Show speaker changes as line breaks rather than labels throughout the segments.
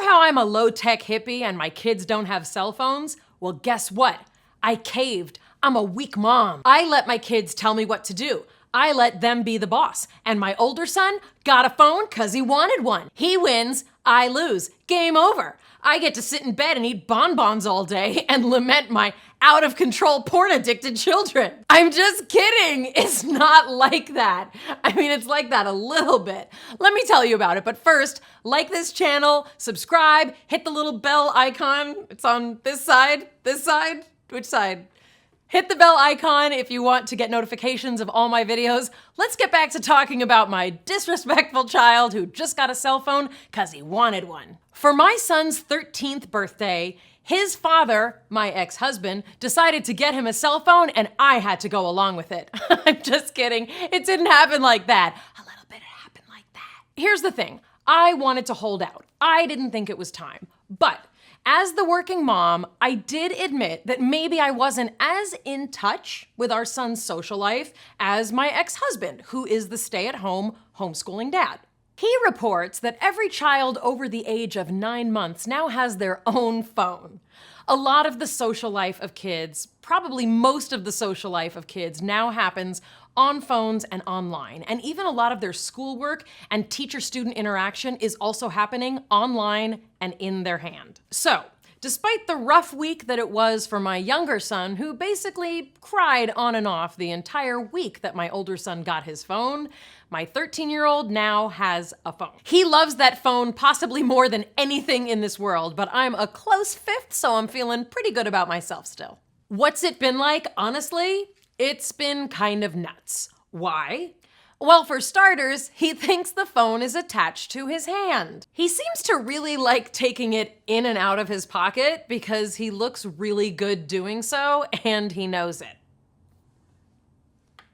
how I'm a low-tech hippie and my kids don't have cell phones? Well, guess what? I caved. I'm a weak mom. I let my kids tell me what to do. I let them be the boss. And my older son got a phone because he wanted one. He wins, I lose. Game over. I get to sit in bed and eat bonbons all day and lament my out-of-control porn-addicted children. I'm just kidding. It's not like that. I mean, it's like that a little bit. Let me tell you about it. But first, like this channel, subscribe, hit the little bell icon. It's on this side, which side? Hit the bell icon if you want to get notifications of all my videos. Let's get back to talking about my disrespectful child who just got a cell phone because he wanted one. For my son's 13th birthday, his father, my ex-husband, decided to get him a cell phone and I had to go along with it. I'm just kidding. It didn't happen like that. A little bit happened like that. Here's the thing. I wanted to hold out. I didn't think it was time. But as the working mom, I did admit that maybe I wasn't as in touch with our son's social life as my ex-husband, who is the stay-at-home homeschooling dad. He reports that every child over the age of 9 months now has their own phone. A lot of the social life of kids, probably most of the social life of kids, now happens on phones and online. And even a lot of their schoolwork and teacher-student interaction is also happening online and in their hand. So, despite the rough week that it was for my younger son, who basically cried on and off the entire week that my older son got his phone, my 13-year-old now has a phone. He loves that phone possibly more than anything in this world, but I'm a close fifth, so I'm feeling pretty good about myself still. What's it been like, honestly? It's been kind of nuts. Why? Well, for starters, he thinks the phone is attached to his hand. He seems to really like taking it in and out of his pocket because he looks really good doing so, and he knows it.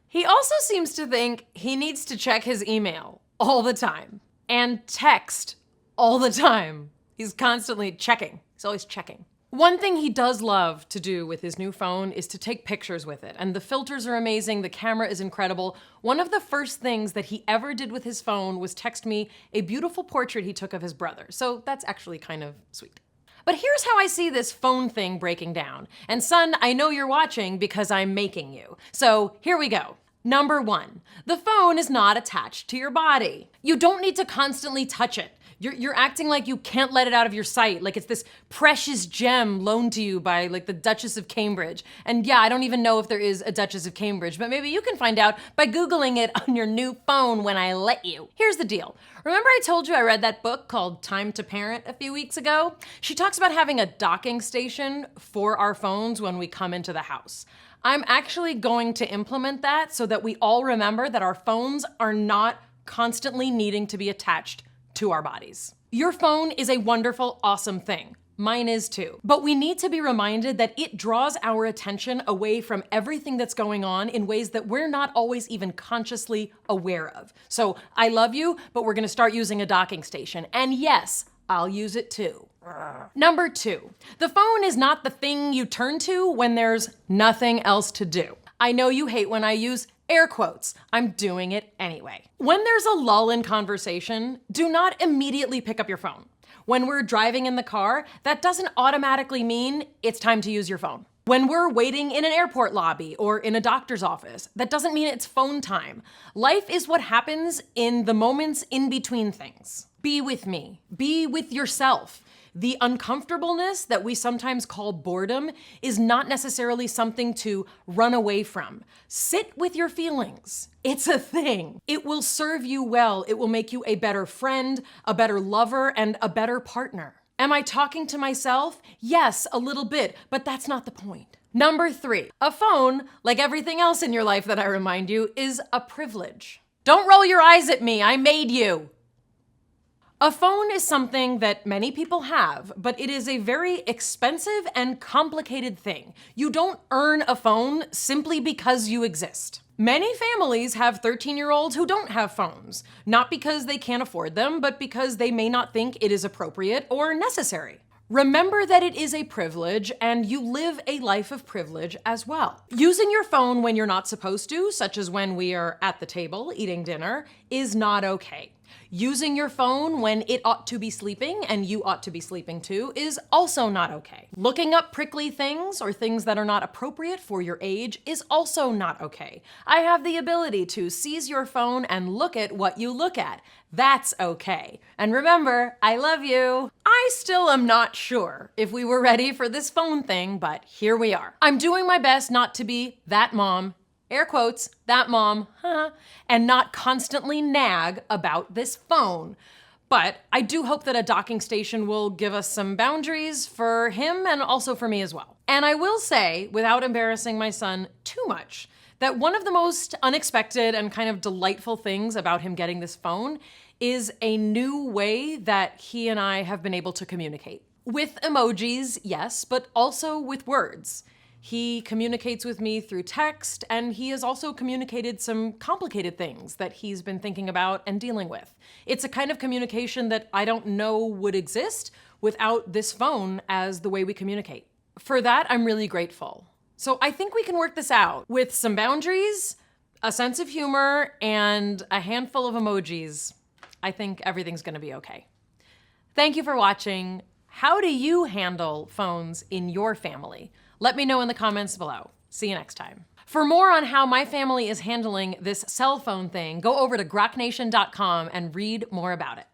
He also seems to think he needs to check his email all the time and text all the time. He's constantly checking. He's always checking. One thing he does love to do with his new phone is to take pictures with it, and the filters are amazing, the camera is incredible. One of the first things that he ever did with his phone was text me a beautiful portrait he took of his brother, so that's actually kind of sweet. But here's how I see this phone thing breaking down. And son, I know you're watching because I'm making you. So here we go. Number 1, the phone is not attached to your body. You don't need to constantly touch it. You're acting like you can't let it out of your sight, like it's this precious gem loaned to you by like the Duchess of Cambridge. And yeah, I don't even know if there is a Duchess of Cambridge, but maybe you can find out by Googling it on your new phone when I let you. Here's the deal. Remember I told you I read that book called Time to Parent a few weeks ago? She talks about having a docking station for our phones when we come into the house. I'm actually going to implement that so that we all remember that our phones are not constantly needing to be attached to our bodies. Your phone is a wonderful, awesome thing. Mine is too. But we need to be reminded that it draws our attention away from everything that's going on in ways that we're not always even consciously aware of. So I love you, but we're gonna start using a docking station. And yes, I'll use it too. Number 2, the phone is not the thing you turn to when there's nothing else to do. I know you hate when I use air quotes. I'm doing it anyway. When there's a lull in conversation, do not immediately pick up your phone. When we're driving in the car, that doesn't automatically mean it's time to use your phone. When we're waiting in an airport lobby or in a doctor's office, that doesn't mean it's phone time. Life is what happens in the moments in between things. Be with me. Be with yourself. The uncomfortableness that we sometimes call boredom is not necessarily something to run away from. Sit with your feelings. It's a thing. It will serve you well. It will make you a better friend, a better lover, and a better partner. Am I talking to myself? Yes, a little bit, but that's not the point. Number 3, a phone, like everything else in your life that I remind you, is a privilege. Don't roll your eyes at me, I made you. A phone is something that many people have, but it is a very expensive and complicated thing. You don't earn a phone simply because you exist. Many families have 13-year-olds who don't have phones, not because they can't afford them, but because they may not think it is appropriate or necessary. Remember that it is a privilege, and you live a life of privilege as well. Using your phone when you're not supposed to, such as when we are at the table eating dinner, is not okay. Using your phone when it ought to be sleeping and you ought to be sleeping too is also not okay. Looking up prickly things or things that are not appropriate for your age is also not okay. I have the ability to seize your phone and look at what you look at. That's okay. And remember, I love you. I still am not sure if we were ready for this phone thing, but here we are. I'm doing my best not to be that mom, air quotes, that mom, and not constantly nag about this phone. But I do hope that a docking station will give us some boundaries for him and also for me as well. And I will say, without embarrassing my son too much, that one of the most unexpected and kind of delightful things about him getting this phone is a new way that he and I have been able to communicate. With emojis, yes, but also with words. He communicates with me through text, and he has also communicated some complicated things that he's been thinking about and dealing with. It's a kind of communication that I don't know would exist without this phone as the way we communicate. For that, I'm really grateful. So I think we can work this out with some boundaries, a sense of humor, and a handful of emojis. I think everything's gonna be okay. Thank you for watching. How do you handle phones in your family? Let me know in the comments below. See you next time. For more on how my family is handling this cell phone thing, go over to groknation.com and read more about it.